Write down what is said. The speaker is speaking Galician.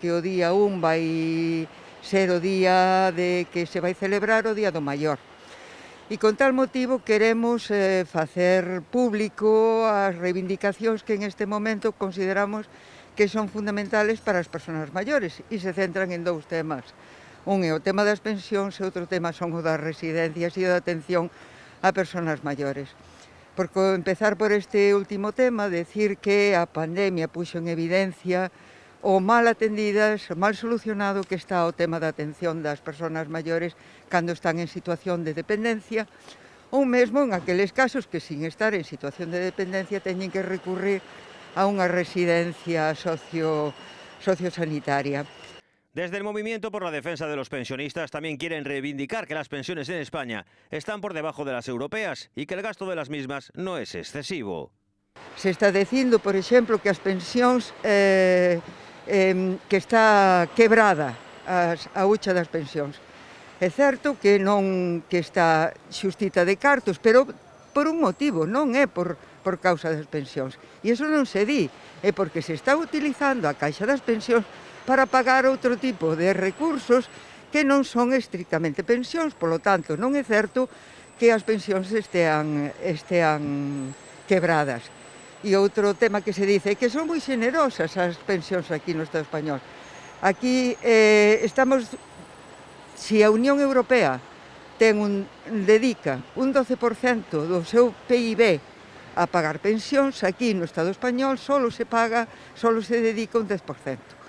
Que o día 1 vai ser o día de que se vai celebrar o Día do Maior. E con tal motivo queremos facer público as reivindicacións que en este momento consideramos que son fundamentales para as persoas maiores e se centran en dous temas. Un é o tema das pensións e outro tema son o das residencias e da atención a persoas maiores. Por empezar por este último tema, decir que a pandemia puxo en evidencia o mal atendidas, o mal solucionado que está o tema da atención das persoas maiores cando están en situación de dependencia ou mesmo en aqueles casos que sin estar en situación de dependencia teñen que recurrir a unha residencia sociosanitaria. Desde el Movimiento por la Defensa de los Pensionistas también quieren reivindicar que las pensiones en España están por debajo de las europeas y que el gasto de las mismas no es excesivo. Se está dicindo, por exemplo, que as pensións que está quebrada a hucha das pensións. É certo que non que está xustita de cartos, pero por un motivo, non é por causa das pensións. E iso non se di, é porque se está utilizando a Caixa das Pensións para pagar outro tipo de recursos que non son estrictamente pensións, polo tanto, non é certo que as pensións estean quebradas. E outro tema que se dice é que son moi xenerosas as pensións aquí no Estado español. Aquí se a Unión Europea dedica un 12% do seu PIB a pagar pensións, aquí no Estado español só se dedica un 10%.